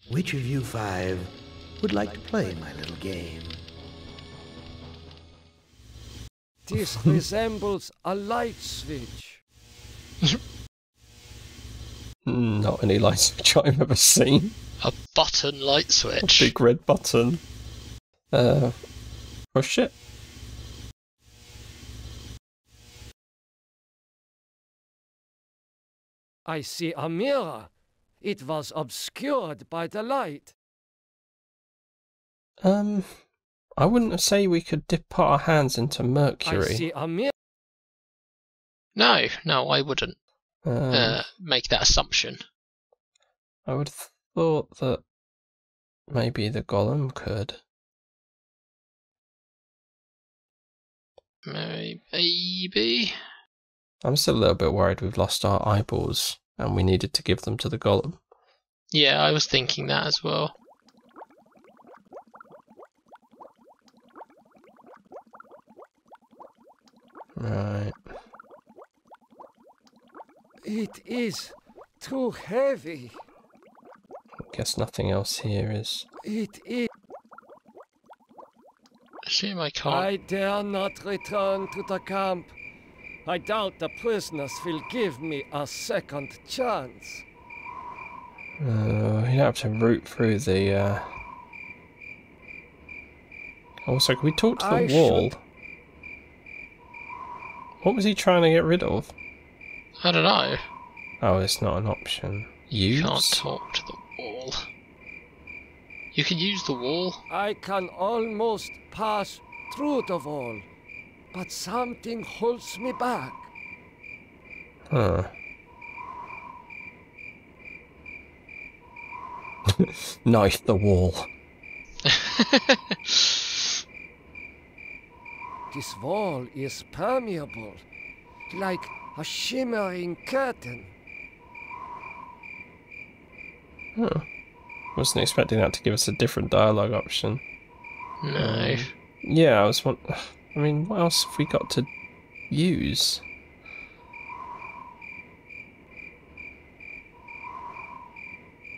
Which of you five would like to play my little game? This resembles a light switch. Not any light switch I've ever seen. A button light switch. A big red button. Push it. I see a mirror. It was obscured by the light. I wouldn't say we could dip our hands into mercury. I see a mirror. No, I wouldn't make that assumption. I would have thought that maybe the golem could. Maybe. I'm still a little bit worried we've lost our eyeballs and we needed to give them to the golem. Yeah, I was thinking that as well. Right. It is too heavy. Guess nothing else here is. It is. Shame I can't. I dare not return to the camp. I doubt the prisoners will give me a second chance. You have to root through the. Also, can we talk to the wall? What was he trying to get rid of? I don't know. Oh, it's not an option. Use? You can't talk to the wall. You can use the wall. I can almost pass through the wall, but something holds me back. Huh. Knife the wall. This wall is permeable, like a shimmering curtain. Huh. Wasn't expecting that to give us a different dialogue option. No. Yeah, I mean, what else have we got to use?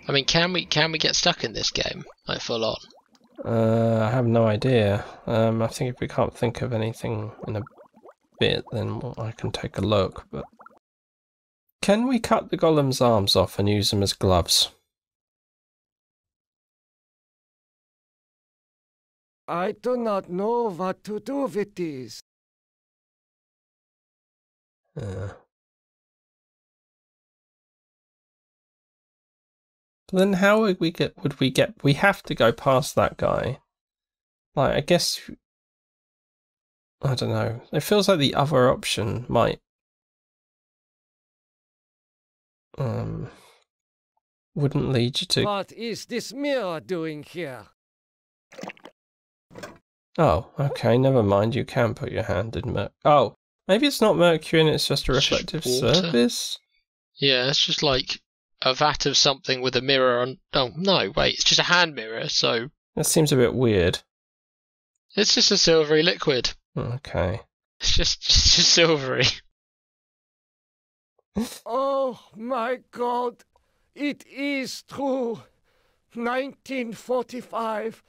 I mean, can we get stuck in this game, like full on? I have no idea. I think if we can't think of anything in a bit, then I can take a look. But can we cut the golem's arms off and use them as gloves? I do not know what to do with these. But then how would we get? We have to go past that guy. Like, I guess. I don't know. It feels like the other option might. Wouldn't lead you to. What is this mirror doing here? Oh, okay. Never mind. You can put your hand in mercury. Oh, maybe it's not mercury and it's just a reflective surface. Yeah, it's just like a vat of something with a mirror on. Oh no, wait, it's just a hand mirror. So that seems a bit weird. It's just a silvery liquid. Okay. It's just silvery. Oh my God! It is true. 1945.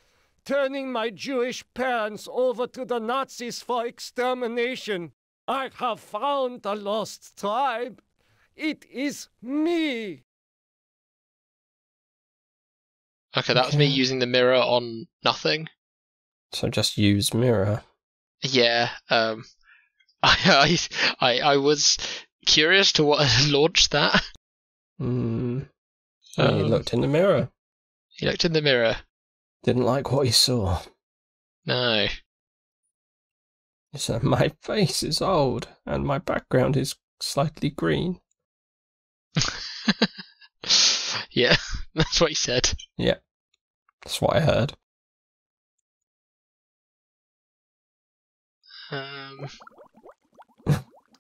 Turning my Jewish parents over to the Nazis for extermination. I have found the lost tribe. It is me. Okay, that was me using the mirror on nothing. So just use mirror. Yeah. I was curious to what launched that. He looked in the mirror. He looked in the mirror. Didn't like what he saw. No. He said, my face is old and my background is slightly green. Yeah, that's what he said. Yeah, that's what I heard.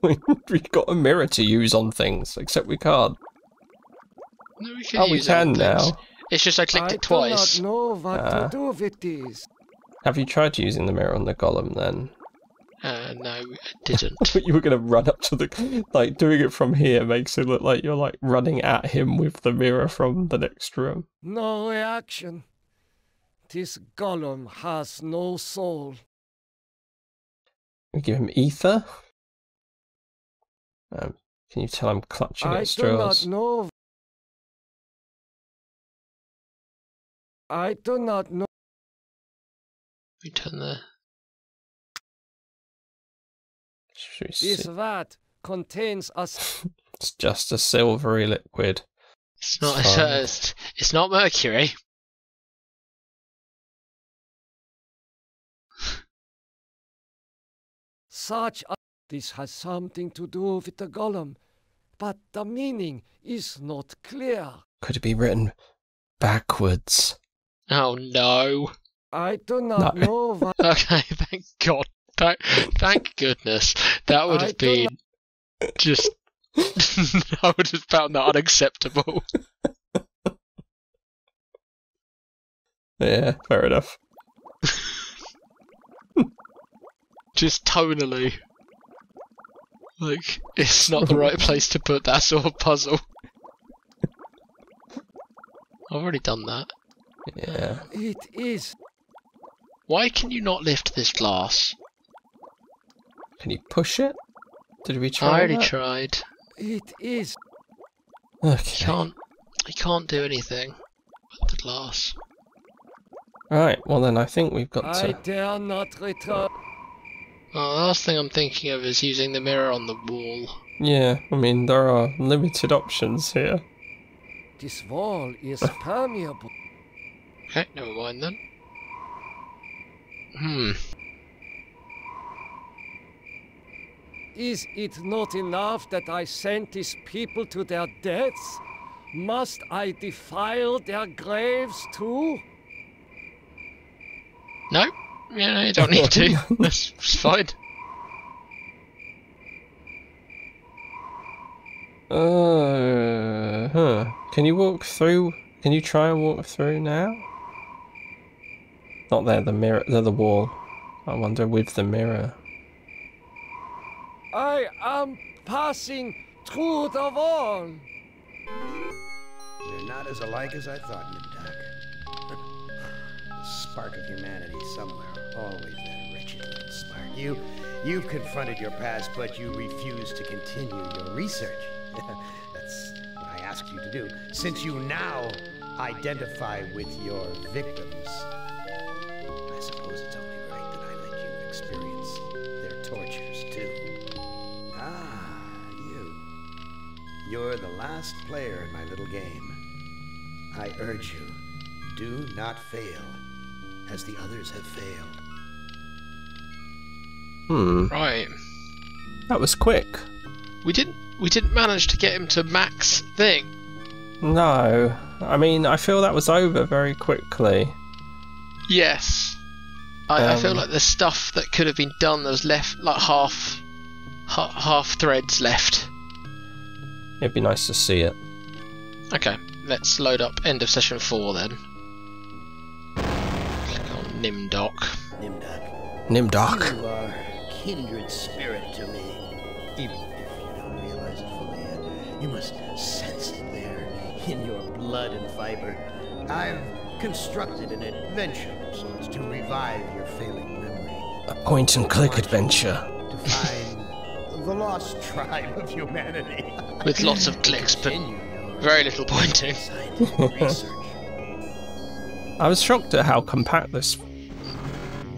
We've got a mirror to use on things, except we can't. No, we can use we can now. Things. It's just I clicked it twice. I do not know what to do with these. Have you tried using the mirror on the golem then? No, I didn't. I thought you were going to run up to the... Like, doing it from here makes it look like you're, like, running at him with the mirror from the next room. No reaction. This golem has no soul. We give him ether. Can you tell I'm clutching at straws? I do not know. I do not know. We turn the... This vat contains us. It's just a silvery liquid. It's not. It's not mercury. This has something to do with the golem, but the meaning is not clear. Could it be written backwards? Oh no! I do not know. Okay, thank God. Thank goodness. That would have been just... I would have found that unacceptable. Yeah, fair enough. Just tonally. Like, it's not the right place to put that sort of puzzle. I've already done that. Yeah. It is. Why can you not lift this glass? Can you push it? Did we try I already that? tried. It is. Okay. You can't do anything with the glass. Right, well then I think we've got I to... dare not return. Oh, the last thing I'm thinking of is using the mirror on the wall. Yeah, I mean, there are limited options here. This wall is permeable. Okay, never mind then. Is it not enough that I sent these people to their deaths? Must I defile their graves too? No, yeah, no, you don't need to. That's fine. Can you walk through? Can you try and walk through now? Not there, the mirror, the wall. I wonder with the mirror. I am passing through the wall. They're not as alike as I thought, Nimdak. The spark of humanity somewhere. Always that wretched little spark. You've confronted your past, but you refuse to continue your research. That's what I asked you to do. Since you now identify with your victims, I suppose it's only right that I let you experience their tortures too. You're the last player in my little game. I urge you, do not fail, as the others have failed. Right. That was quick. We didn't manage to get him to max thing. No. I mean, I feel that was over very quickly. Yes. I feel like there's stuff that could have been done that was left, like half threads left. It'd be nice to see it. Okay, let's load up end of session 4 then. Click on Nimdoc. Nimdoc. You are kindred spirit to me. Even if you don't realize it fully yet, you must sense it there in your blood and fiber. I've constructed an adventure so as to revive your failing memory. A point-and-click adventure. To find the lost tribe of humanity. With lots of clicks, but very little pointing. I was shocked at how compact this...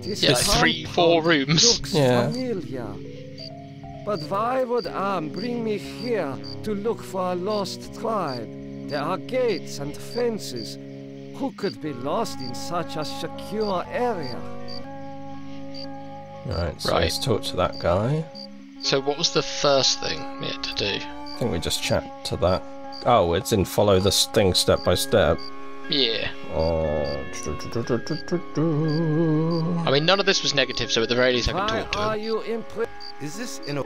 Yeah, like 3-4 rooms. Yeah. Familiar. But why would Am bring me here to look for a lost tribe? There are gates and fences. Who could be lost in such a secure area? Right, so let's talk to that guy. So what was the first thing we had to do? I think we just chat to that. Oh, it's in follow this thing step by step. Yeah. I mean, none of this was negative, so at the very least I can talk to him. Is this in a...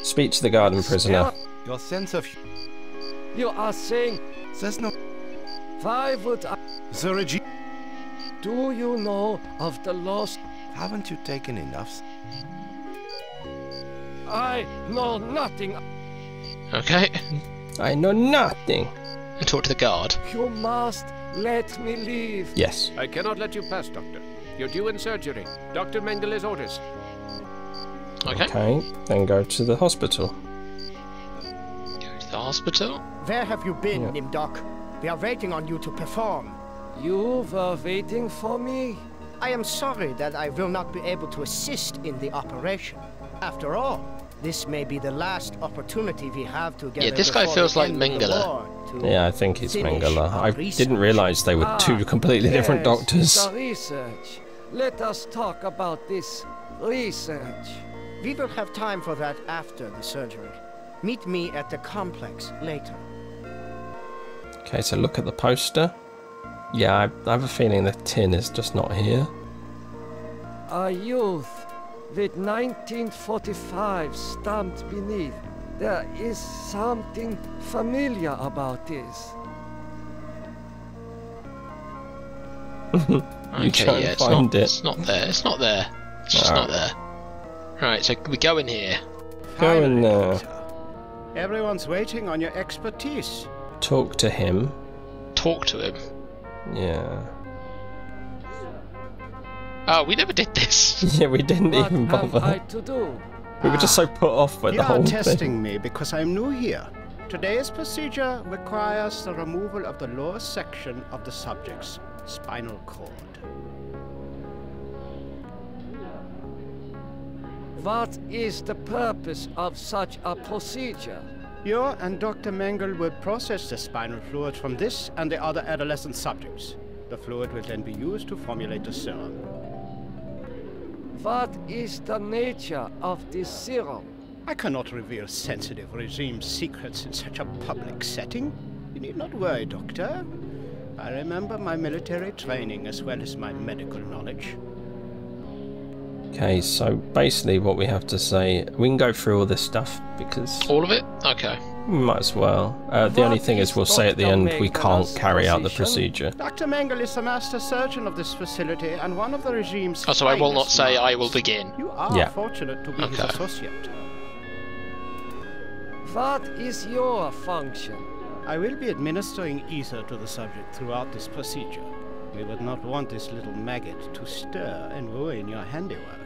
Speak to the garden prisoner. Your sense of... You are saying... Says no... Why would I... Zurigi... Do you know of the lost... Haven't you taken enough? I know nothing. Okay. I know nothing. And talk to the guard. You must let me leave. Yes. I cannot let you pass, Doctor. You're due in surgery. Dr. Mengel's orders. Okay. Okay, then go to the hospital. Go to the hospital. Where have you been, Yeah. Nimdok? We are waiting on you to perform. You were waiting for me? I am sorry that I will not be able to assist in the operation. After all, this may be the last opportunity we have together. Yeah, this guy before feels the like end of the Mengele. war to Yeah, I think it's finish Mengele. our I research. didn't realise they were two completely different yes, doctors. The research. Let us talk about this research. We will have time for that after the surgery. Meet me at the complex later. Okay, so look at the poster. Yeah, I have a feeling the tin is just not here. A youth with 1945 stamped beneath. There is something familiar about this. You Okay, try and yeah, it's find not, it. it's not there. It's not there. It's just not there. Right, so we go in here. Go in Finally, there. Doctor. Everyone's waiting on your expertise. Talk to him. Talk to him. Yeah. Oh, we never did this. Yeah, we didn't What even am bother. I to do? We were just so put off by You the are whole testing thing. me because I'm new here. Today's procedure requires the removal of the lower section of the subject's spinal cord. What is the purpose of such a procedure? You and Dr. Mengel will process the spinal fluid from this and the other adolescent subjects. The fluid will then be used to formulate the serum. What is the nature of this serum? I cannot reveal sensitive regime secrets in such a public setting. You need not worry, Doctor. I remember my military training as well as my medical knowledge. Okay, so basically what we have to say, we can go through all this stuff because All of it? Okay. we might as well. The only thing is we'll say at the end we can't carry out the procedure. Dr. Mengel is the master surgeon of this facility and one of the regime's Oh, so I will not finest say I minds. will begin. You are Yeah. fortunate to be his Okay. associate. What is your function? I will be administering ether to the subject throughout this procedure. We would not want this little maggot to stir and ruin your handiwork.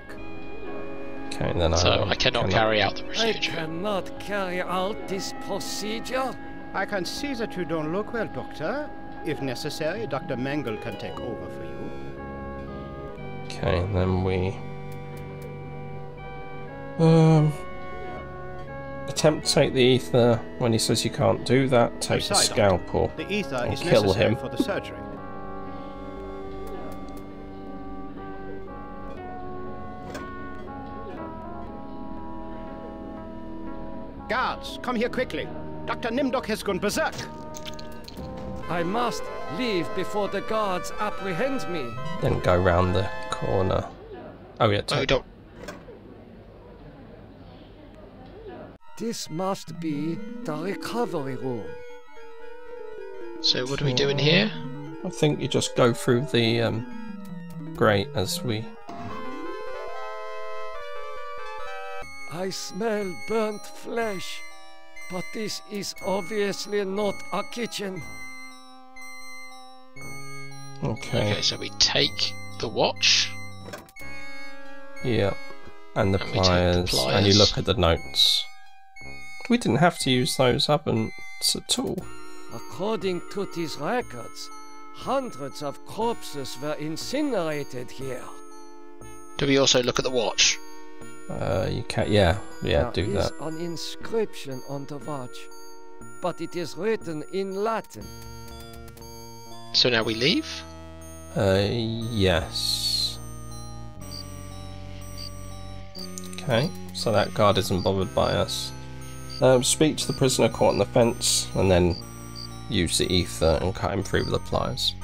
Okay, then So I cannot carry out the I procedure. cannot carry out this procedure. I can see that you don't look well, Doctor. If necessary, Dr. Mengel can take over for you. Okay, then we attempt to take the ether. When he says you can't do that, take the Aside, Doctor. scalpel The ether and is kill necessary him. for the surgery. Guards, come here quickly. Dr. Nimdok has gone berserk. I must leave before the guards apprehend me. Then go round the corner. Oh yeah, Oh, take don't. This must be the recovery room. So what are we doing here? I think you just go through the grate as we. I smell burnt flesh, but this is obviously not a kitchen. Okay. Okay, so we take the watch. Yeah. And the And we take the pliers. And you pliers. look at the notes. We didn't have to use those ovens at all. According to these records, hundreds of corpses were incinerated here. Do we also look at the watch? You can. Yeah. Yeah. Do There is that. an inscription on the watch, but it is written in Latin. So now we leave? Yes. Okay, so that guard isn't bothered by us. Speak to the prisoner caught on the fence, and then use the ether and cut him through with the pliers.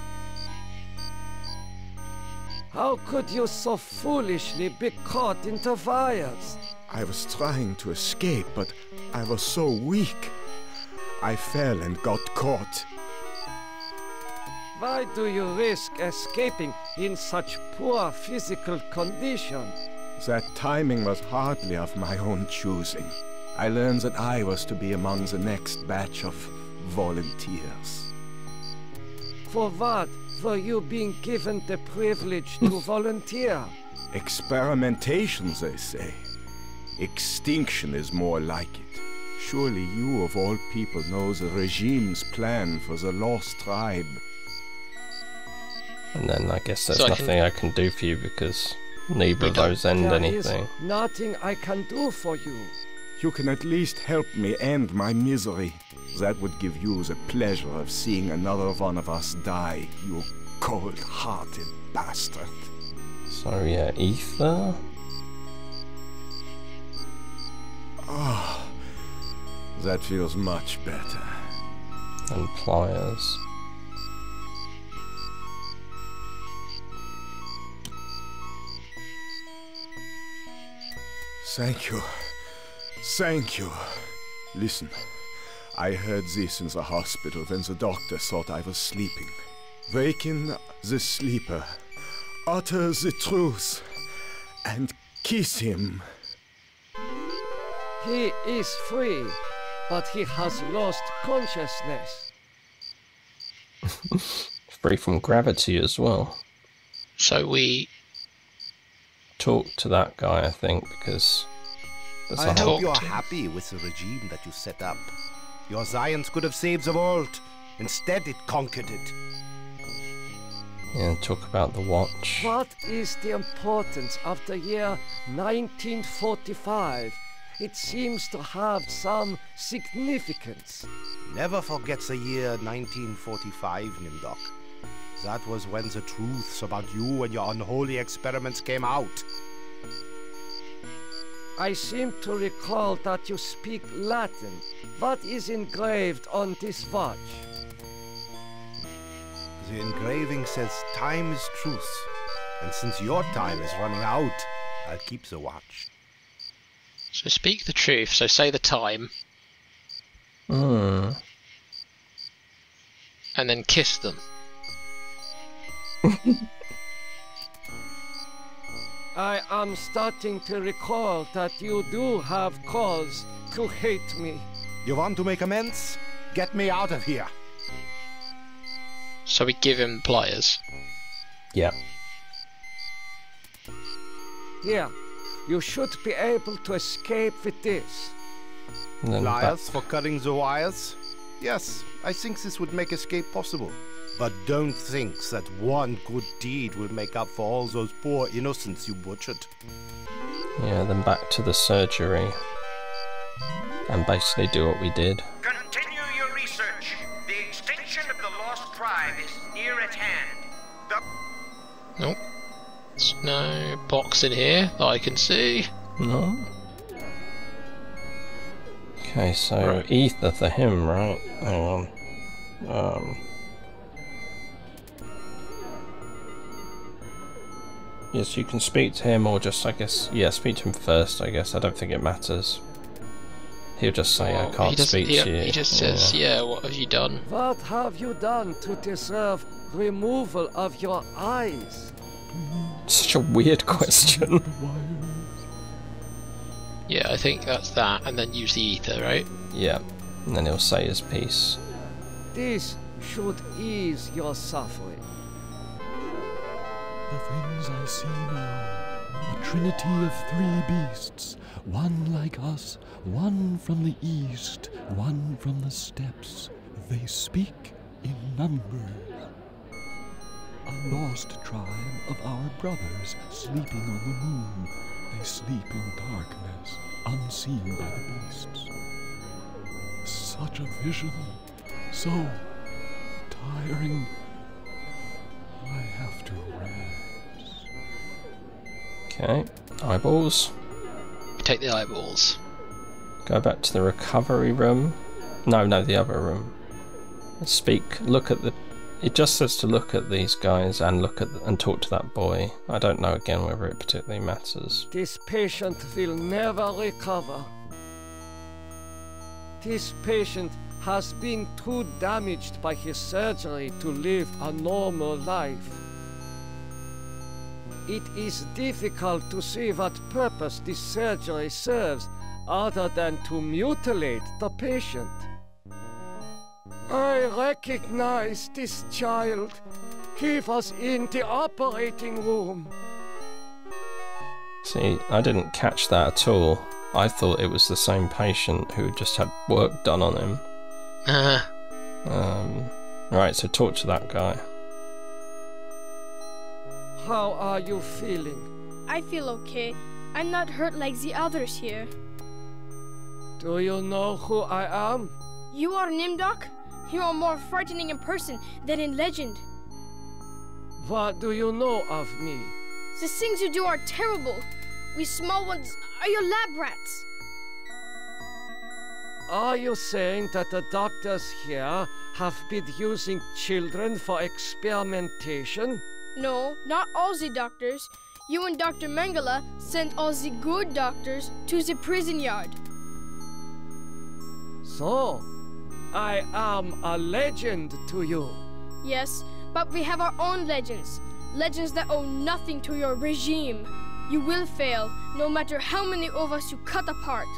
How could you so foolishly be caught in the fires? I was trying to escape, but I was so weak. I fell and got caught. Why do you risk escaping in such poor physical condition? That timing was hardly of my own choosing. I learned that I was to be among the next batch of volunteers. For what were you being given the privilege to volunteer? Experimentation, they say. Extinction is more like it. Surely you, of all people, know the regime's plan for the lost tribe. And then I guess there's So nothing I can do for you because neither of those end There anything. is nothing I can do for you. You can at least help me end my misery. That would give you the pleasure of seeing another one of us die, you cold-hearted bastard. So yeah, ether. Ah, that feels much better. And pliers. Thank you. Thank you. Listen, I heard this in the hospital when the doctor thought I was sleeping. Waken the sleeper, utter the truth, and kiss him. He is free, but he has lost consciousness. Free from gravity as well. So we Talk to that guy, I think, because there's I a whole... hope you're happy with the regime that you set up. Your science could have saved the world. Instead, it conquered it. Yeah, talk about the watch. What is the importance of the year 1945? It seems to have some significance. Never forget the year 1945, Nimdok. That was when the truths about you and your unholy experiments came out. I seem to recall that you speak Latin. What is engraved on this watch? The engraving says time is truth. And since your time is running out, I'll keep the watch. So speak the truth, so say the time. Hmm. And then kiss them. I am starting to recall that you do have cause to hate me. You want to make amends? Get me out of here. So we give him pliers. Yeah. Here, you should be able to escape with this. And then Pliers for cutting the wires? Yes, I think this would make escape possible. But don't think that one good deed will make up for all those poor innocents you butchered. Yeah, then back to the surgery. And basically do what we did. Continue your research. The extinction of the lost tribe is near at hand. Nope. There's no box in here that I can see. No. Okay, so ether for him, right? Hang on. Yes, you can speak to him, or just, I guess, yeah, speak to him first, I guess. I don't think it matters. He'll just say, I can't speak to you. He just says, yeah, what have you done? What have you done to deserve removal of your eyes? Such a weird question. Yeah, I think that's that, and then use the ether, right? Yeah, and then he'll say his piece. This should ease your suffering. The things I see now, a trinity of three beasts, one like us, one from the east, one from the steppes. They speak in numbers. A lost tribe of our brothers sleeping on the moon. They sleep in darkness, unseen by the beasts. Such a vision, so tiring. I have to rest. Okay, eyeballs. Take the eyeballs. Go back to the recovery room. No, the other room. Speak, look at the... It just says to look at these guys and look at and talk to that boy. I don't know again whether it particularly matters. This patient will never recover. This patient has been too damaged by his surgery to live a normal life. It is difficult to see what purpose this surgery serves other than to mutilate the patient. I recognize this child. He was in the operating room. See, I didn't catch that at all. I thought it was the same patient who just had work done on him. Right, so talk to that guy. How are you feeling? I feel okay. I'm not hurt like the others here. Do you know who I am? You are Nimdok? You are more frightening in person than in legend. What do you know of me? The things you do are terrible. We small ones are your lab rats. Are you saying that the doctors here have been using children for experimentation? No, not all the doctors. You and Dr. Mengele sent all the good doctors to the prison yard. So, I am a legend to you. Yes, but we have our own legends. Legends that owe nothing to your regime. You will fail, no matter how many of us you cut apart.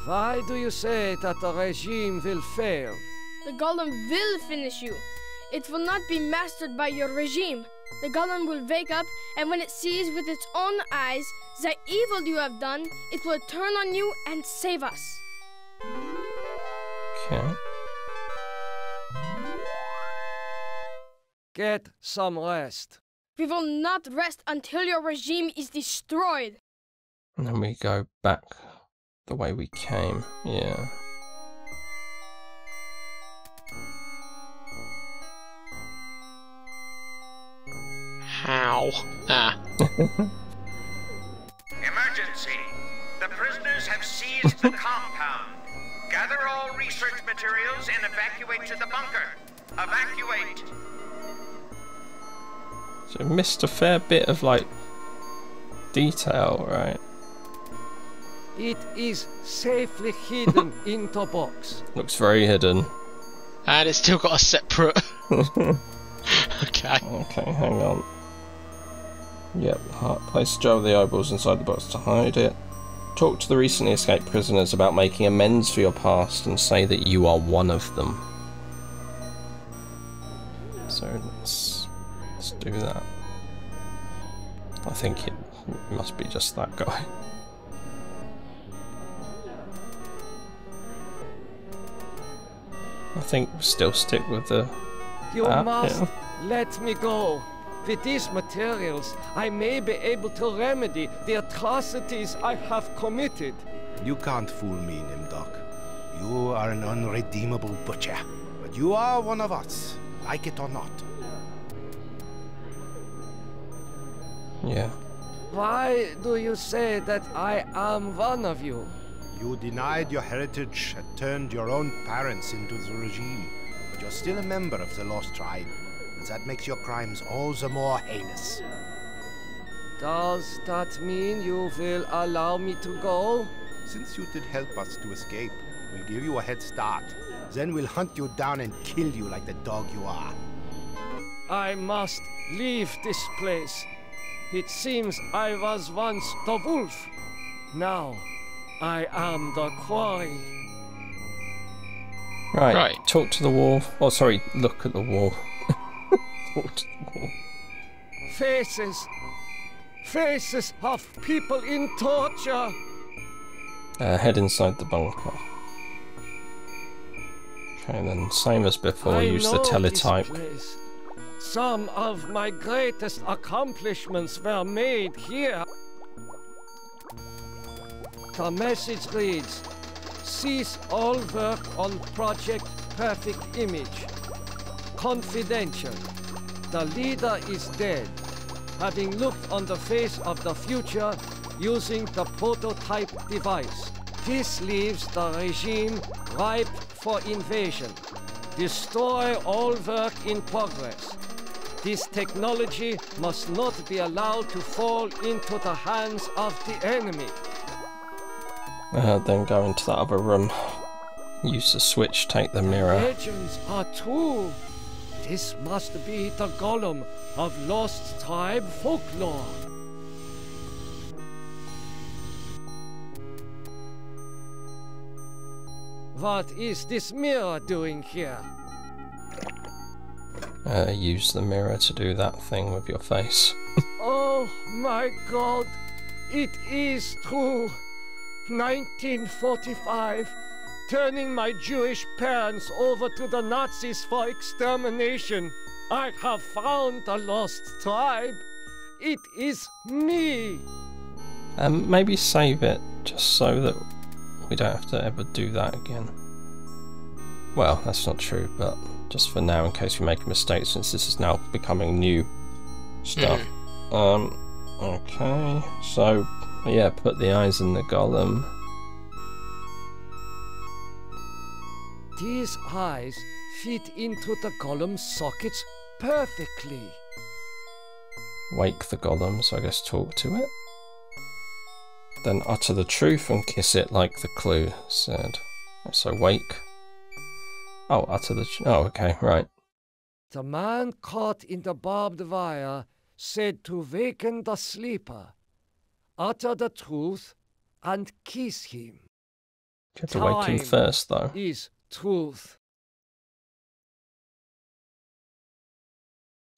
Why do you say that the regime will fail? The golem will finish you. It will not be mastered by your regime. The golem will wake up, and when it sees with its own eyes the evil you have done, it will turn on you and save us. Okay. Get some rest. We will not rest until your regime is destroyed. And then we go back the way we came, yeah. How? Emergency! The prisoners have seized the compound. Gather all research materials and evacuate to the bunker. Evacuate! So we missed a fair bit of, like, detail, right? It is safely hidden in the box. Looks very hidden. And it's still got a separate... Okay. Okay, hang on. Yep, place a jar of the eyeballs inside the box to hide it. Talk to the recently escaped prisoners about making amends for your past and say that you are one of them. So let's do that. I think it must be just that guy. I think we'll still stick with the... You must let me go. With these materials, I may be able to remedy the atrocities I have committed. You can't fool me, Nimdok. You are an unredeemable butcher. But you are one of us, like it or not. Yeah. Why do you say that I am one of you? You denied your heritage and turned your own parents into the regime. But you're still a member of the Lost Tribe. And that makes your crimes all the more heinous. Does that mean you will allow me to go? Since you did help us to escape, we'll give you a head start. Then we'll hunt you down and kill you like the dog you are. I must leave this place. It seems I was once the wolf. Now, I am the quarry. Right, talk to the wall. Oh, sorry, look at the wall. Talk to the wall. Faces. Faces of people in torture. Head inside the bunker. Okay, then same as before, use the teletype. Some of my greatest accomplishments were made here. The message reads, cease all work on Project Perfect Image. Confidential. The leader is dead, having looked on the face of the future using the prototype device. This leaves the regime ripe for invasion. Destroy all work in progress. This technology must not be allowed to fall into the hands of the enemy. Then go into that other room Use the switch, take the mirror. Legends are true. This must be the golem of lost tribe folklore. What is this mirror doing here? Use the mirror to do that thing with your face. Oh my God, it is true. 1945, turning my Jewish parents over to the Nazis for extermination. I have found the lost tribe. It is me. Maybe save it, just so that we don't have to ever do that again. Well, that's not true, but just for now, in case we make a mistake, since this is now becoming new stuff. Okay, so, yeah, put the eyes in the golem. These eyes fit into the golem's sockets perfectly. Wake the golem, so I guess talk to it. Then utter the truth and kiss it like the clue said. So wake. Oh, utter the oh, okay, right. The man caught in the barbed wire said to waken the sleeper, utter the truth, and kiss him. You have to wake him first, though. Is truth.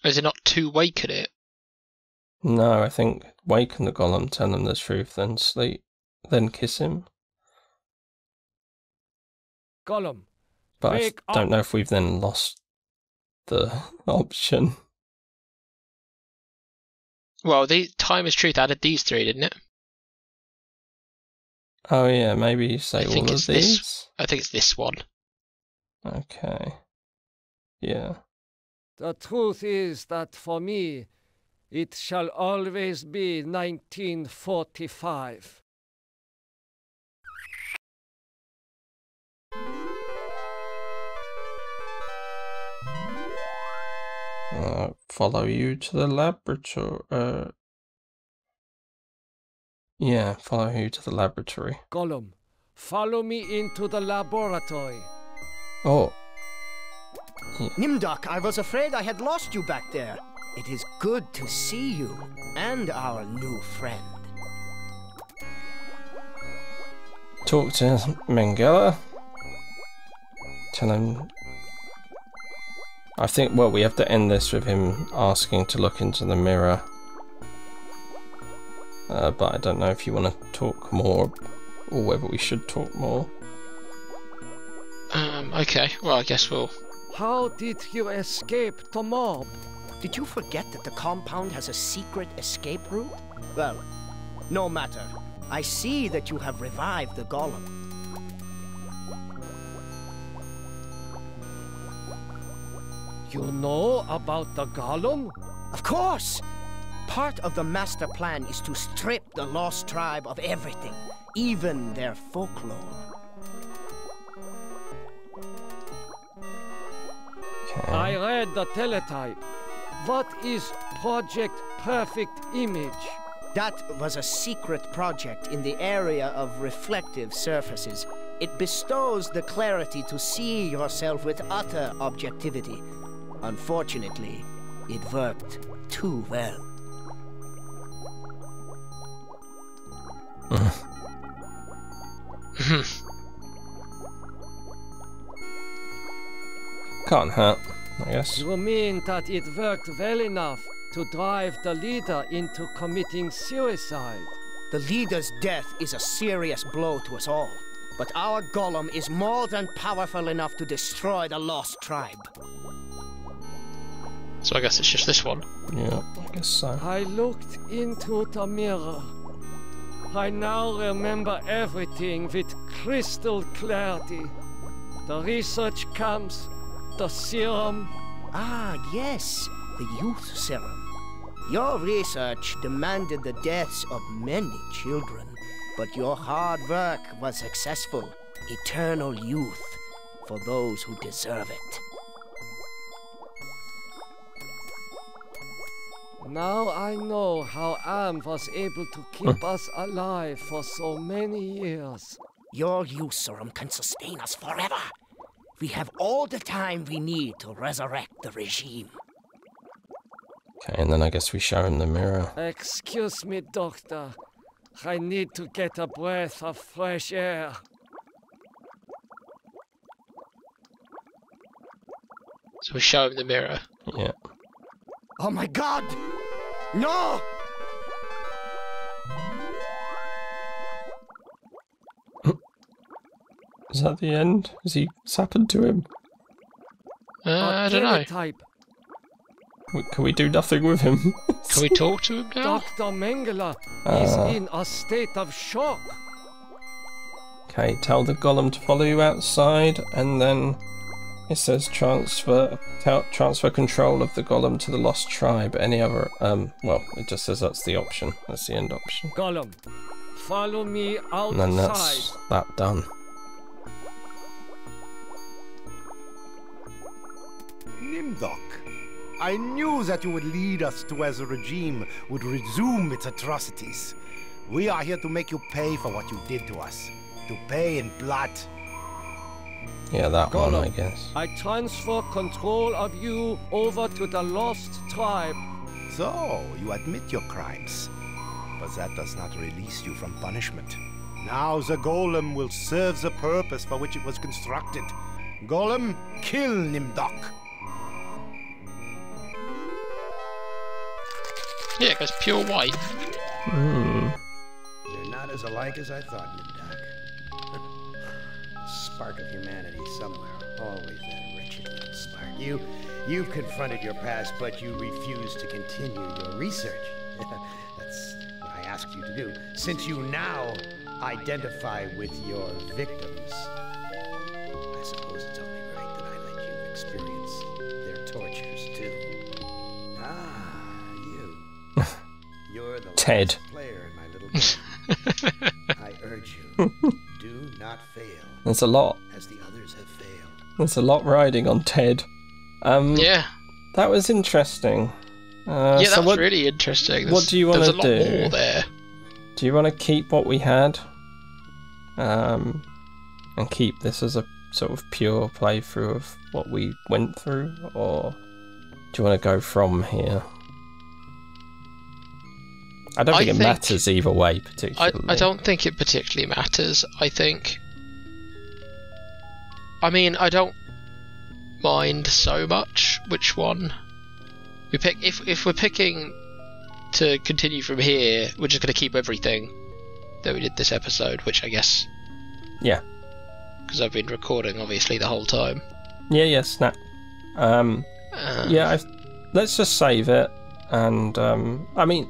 Is it not to waken it? No, I think waken the golem, tell him the truth, then sleep, then kiss him. Golem, but I don't know if we've then lost the option. Well, the time is truth added these three, didn't it? Oh yeah, maybe say all of these. I think it's this one. Okay. Yeah. The truth is that for me, it shall always be 1945. Follow you to the laboratory. Yeah, follow you to the laboratory. Golem, follow me into the laboratory. Oh. Yeah. Nimdok, I was afraid I had lost you back there. It is good to see you and our new friend. Talk to Mengele. Tell him. I think, well, we have to end this with him asking to look into the mirror. But I don't know if you want to talk more or whether we should talk more. Okay, well, I guess we'll... How did you escape the mob? Did you forget that the compound has a secret escape route? Well, no matter. I see that you have revived the golem. You know about the golem? Of course! Part of the master plan is to strip the lost tribe of everything, even their folklore. Okay. I read the teletype. What is Project Perfect Image? That was a secret project in the area of reflective surfaces. It bestows the clarity to see yourself with utter objectivity. Unfortunately, it worked too well. Can't hurt, I guess. You mean that it worked well enough to drive the leader into committing suicide? The leader's death is a serious blow to us all. But our golem is more than powerful enough to destroy the lost tribe. So I guess it's just this one. Yeah, I guess so. I looked into the mirror. I now remember everything with crystal clarity. The research camps, the serum. Ah, yes, the youth serum. Your research demanded the deaths of many children, but your hard work was successful. Eternal youth for those who deserve it. Now I know how Am was able to keep us alive for so many years. Your youth serum can sustain us forever. We have all the time we need to resurrect the regime. Okay, and then I guess we show him the mirror. Excuse me, Doctor. I need to get a breath of fresh air. So we show him the mirror. Yeah. Oh my god! No! Is that the end? What's happened to him? I don't know. Type. Can we do nothing with him? Can we talk to him now? Dr. Mengele is in a state of shock. Okay, tell the golem to follow you outside, and then it says transfer control of the golem to the lost tribe. Any other, well, it just says that's the option. That's the end option. Golem, follow me outside. And then that's that done. Nimdok, I knew that you would lead us to where the regime would resume its atrocities. We are here to make you pay for what you did to us. To pay in blood. Yeah, that Golem, one, I guess. I transfer control of you over to the lost tribe. So, you admit your crimes. But that does not release you from punishment. Now the golem will serve the purpose for which it was constructed. Golem, kill Nimdok. Yeah, it goes pure white. They're not as alike as I thought, Nimdok. A spark of humanity somewhere, always that wretched little spark. You've confronted your past, but you refuse to continue your research. That's what I asked you to do. Since you now identify with your victims, I suppose it's only right that I let you experience their tortures too. You're the Ted. last player in my little game. I urge you, do not fail. There's a lot. As the others have failed. There's a lot riding on Ted. Yeah. That was interesting. Yeah, that was really interesting. What do you want to do? There's a lot more there. Do you want to keep what we had? And keep this as a sort of pure playthrough of what we went through? Or do you want to go from here? I don't think it matters either way, particularly. I don't think it particularly matters. I mean, I don't mind so much which one we pick. If we're picking to continue from here, we're just going to keep everything that we did this episode, which I guess... Yeah. Because I've been recording, obviously, the whole time. Yeah, snap. Yeah, let's just save it, and, I mean...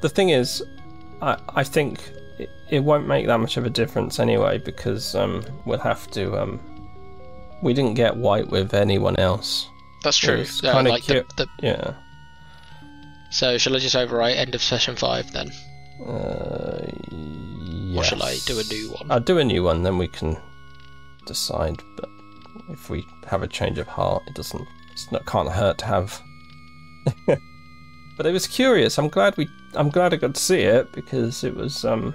The thing is, I think it won't make that much of a difference anyway, because we'll have to. We didn't get white with anyone else. That's true. Yeah, like yeah. So shall I just overwrite end of session 5 then? Yes. Or shall I do a new one? I'll do a new one, then we can decide. But if we have a change of heart, can't hurt to have. But it was curious. I'm glad I got to see it, because it was that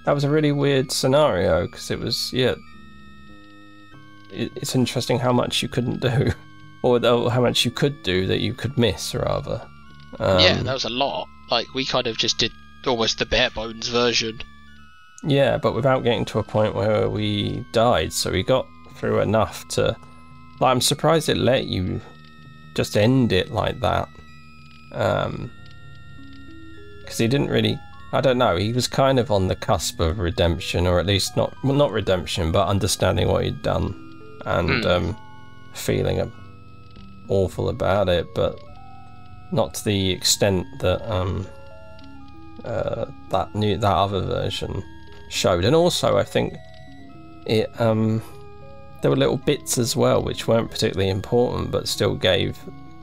was a really weird scenario, because it was it's interesting how much you couldn't do, or how much you could do that you could miss rather. Yeah, that was a lot. Like, we kind of just did almost the bare bones version. Yeah, but without getting to a point where we died, so we got through enough to. Like, I'm surprised it let you just end it like that. Because he didn't really, I don't know, he was kind of on the cusp of redemption, or at least not redemption, but understanding what he'd done, and feeling awful about it, but not to the extent that that other version showed. And also, I think it there were little bits as well which weren't particularly important, but still gave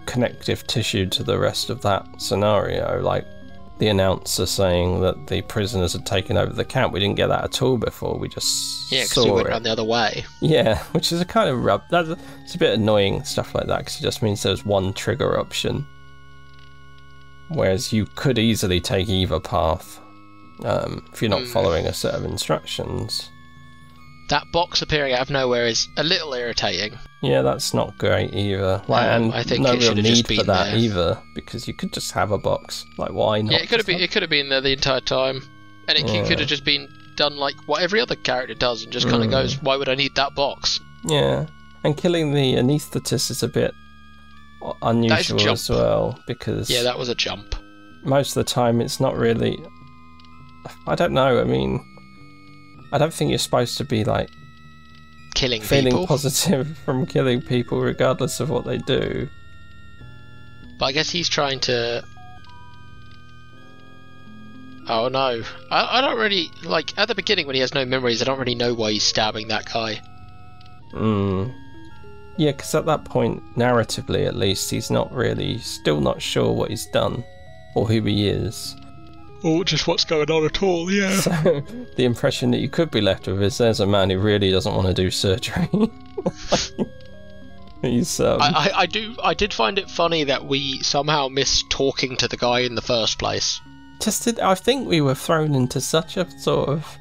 connective tissue to the rest of that scenario, like the announcer saying that the prisoners had taken over the camp. We didn't get that at all before. We just because we went around the other way. Yeah, which is a kind of it's a bit annoying, stuff like that, because it just means there's one trigger option, whereas you could easily take either path if you're not following a set of instructions. that box appearing out of nowhere is a little irritating. Yeah, that's not great either. Like, and I think no it real should have need just for been that there. either, because you could just have a box. Like, why not? Yeah, it could have been there the entire time, and it could have just been done like what every other character does, and just kind of goes, "Why would I need that box?" Yeah, and killing the anaesthetist is a bit unusual as well, because that was a jump. Most of the time, it's not really. I don't know. I mean, I don't think you're supposed to be like feeling positive from killing people, regardless of what they do. But I guess he's trying to. Oh no! I don't really like at the beginning when he has no memories. I don't really know why he's stabbing that guy. Yeah, because at that point, narratively at least, he's still not sure what he's done or who he is. Or just what's going on at all, yeah. So, the impression that you could be left with is there's a man who really doesn't want to do surgery. He's, I did find it funny that we somehow missed talking to the guy in the first place. I think we were thrown into such a sort of,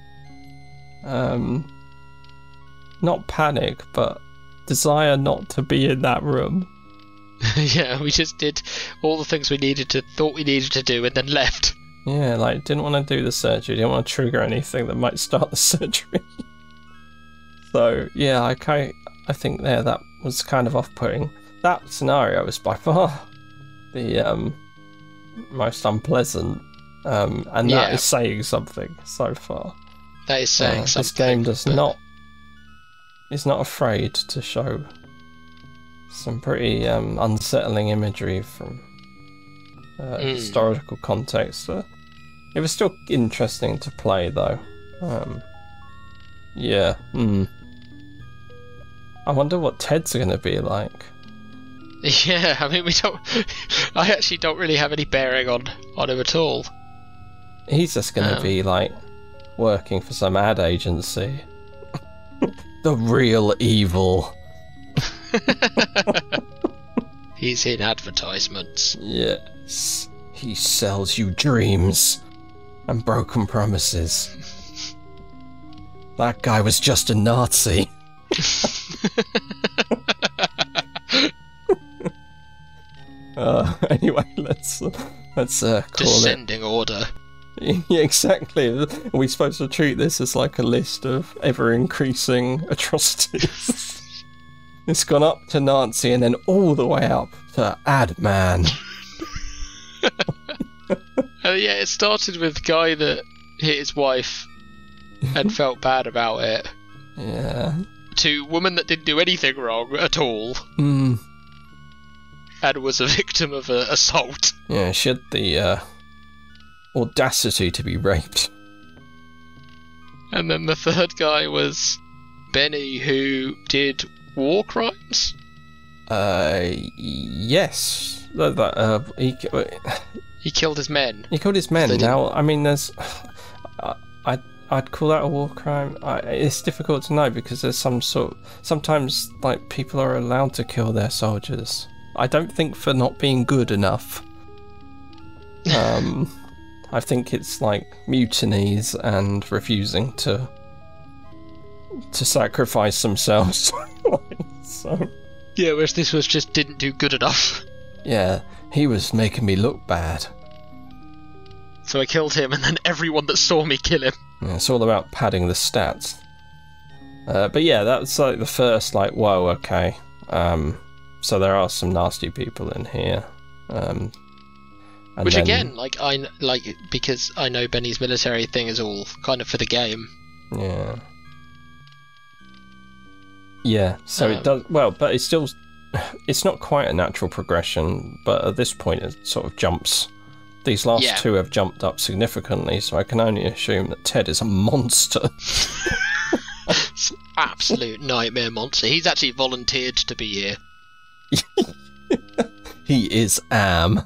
not panic, but desire not to be in that room. Yeah, we just did all the things thought we needed to do, and then left. Yeah, like, didn't want to do the surgery, didn't want to trigger anything that might start the surgery. So, yeah, I think that was kind of off-putting. That scenario was by far the most unpleasant, and that is saying something so far. That is saying something. This game is not afraid to show some pretty unsettling imagery from historical context. It was still interesting to play, though. Yeah. I wonder what Ted's going to be like. Yeah, I mean, I actually don't really have any bearing on him at all. He's just going to be, like, working for some ad agency. The real evil. He's in advertisements. Yes. He sells you dreams and broken promises. That guy was just a Nazi. Anyway, let's call Descending order. Yeah, exactly. Are we supposed to treat this as like a list of ever-increasing atrocities? It's gone up to Nazi and then all the way up to ad man. Yeah, it started with guy that hit his wife and felt bad about it. Yeah. To woman that didn't do anything wrong at all. And was a victim of assault. Yeah, she had the audacity to be raped. And then the third guy was Benny, who did war crimes? Yes. He killed his men. He killed his men. Now, I mean, I'd call that a war crime. It's difficult to know because there's sometimes like people are allowed to kill their soldiers. I don't think for not being good enough. I think it's like mutinies and refusing to sacrifice themselves. So. Yeah, whereas this was just didn't do good enough. Yeah, he was making me look bad. So I killed him, and then everyone that saw me kill him. Yeah, it's all about padding the stats. But yeah, that's like the first, like, whoa, okay. So there are some nasty people in here. Which again, because I know Benny's military thing is all kind of for the game. Yeah. Yeah, so it does well, but it's still, it's not quite a natural progression. But at this point, it sort of jumps. These last two have jumped up significantly, so I can only assume that Ted is a monster. Absolute nightmare monster. He's actually volunteered to be here. He is Am.